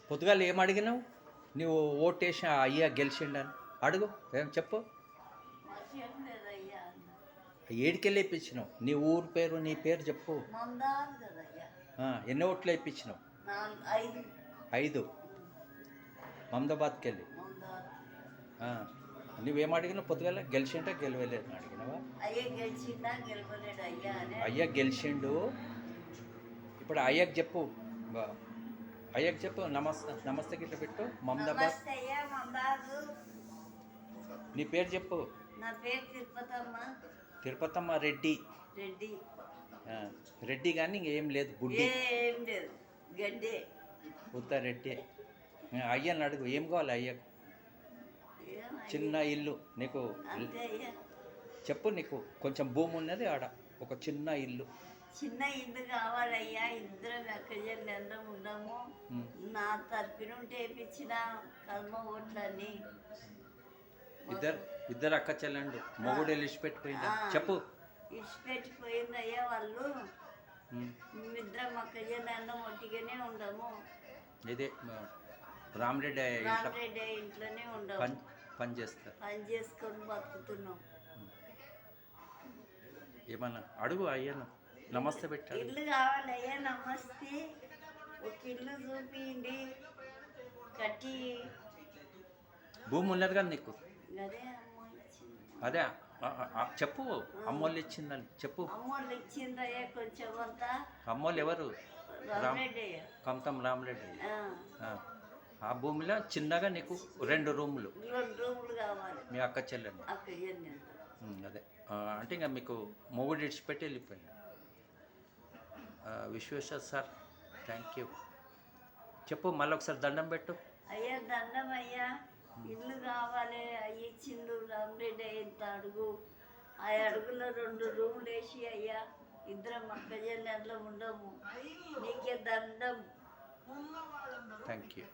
పొద్దుగాల ఏం అడిగినావు? నువ్వు ఓటేసిన అయ్యా గెలిచిండని అడుగు, ఏం చెప్పు. మాకేం లేదయ్యా అన్న. ఏడికెళ్ళి ఇప్పించినావు? నీ ఊరు పేరు, నీ పేరు చెప్పు. మందారు కదయ్యా. ఎన్ని ఓట్లు ఇప్పించినావు? 5. 5. మమదాబాద్కి వెళ్ళి మందారు. నువ్వేం అడిగినావు? పొద్దుగాల గెలిచిండా గెలవలేదు అని అడిగినావా? అయ్యే గెలిచిందా గెలవలేడు అయ్యా అని. అయ్యా గెలిచిండు. ఇప్పుడు అయ్యకు చెప్పు, అయ్యకు చెప్పు. నమస్తే, నమస్తే గిట్ల పెట్టు. మమదాబాద్. నమస్తే అయ్యా మందారు. నీ పేరు చెప్పు. నా పేరు తిరుపతమ్మ. తిరుపతమ్మ రెడ్డి. రెడ్డి. రెడ్డి కానీ ఇంకేం లేదు, బుడ్డి. ఏం లేదు, గడ్డే. ఉత్త రెడ్డి. అయ్యని అడుగు, ఏం కావాలి అయ్యకు? చిన్న ఇల్లు నీకు అంతే అయ్యా. చెప్పు. నీకు కొంచెం భూమి ఉన్నది ఆడ, ఒక చిన్న ఇల్లు. చిన్న ఇల్లు కావాలయ్యా. ఇద్దరం ఎక్కజల్లి అందరం ఉండము. నా తరపున ఉంటే వేయించిన కర్మ ఓట్లని. ఇద్దరు అక్క చెల్లెండు, మొగుడు ఇడిచిపెట్టిపోయిందా? చెప్పు. ఇడిచిపెట్టిపోయిందయ్యా వాళ్ళు. ఇద్దరం అక్కజల్లి అందరం ఒట్టిగానే ఉండము. ఇదే రామరెడ్డి ఇంట్లోనే ఉండము. పని చేస్తారు. పని చేసుకొని బతుకుతున్నాం. ఏమన్నా అడుగు అయ్యాను. నమస్తే పెట్టాడు. ఇల్లు కావాలయ్యా. నమస్తే. ఒక ఇల్లు చూపిండి కట్టి. భూమి ఉన్నది కదా నీకు? అదే అమ్మ ఇచ్చింది. అదే చెప్పు. అమ్మోళ్ళు ఇచ్చిందని చెప్పు. అమ్మోళ్ళు ఇచ్చిందయ్యా కొంచెం అంతా. అమ్మోళ్ళు ఎవరు? రామరెడ్డి. కమతం రామరెడ్డి. ఆ భూమిలో చిన్నగా నీకు 2 రూములు. 2 రూములు కావాలి. మీ అక్క చెల్లెండి. అదే అంటే ఇంకా మీకు మొగుడు ఇడిచిపెట్టి వెళ్ళిపోయింది. Vishweshwar sir, thank you. చెప్పు, మళ్ళీ ఒకసారి దండం పెట్టు. అయ్యా దండం అయ్యా. ఇల్లు కావాలి. అయ్యి ఇచ్చిండు రామరెడ్డి. ఇంత అడుగు, ఆ అడుగులో 2 రూములు వేసి అయ్యా. ఇద్దరం అక్కజల్లి అందులో ఉండము. నీకే దండం. Thank you.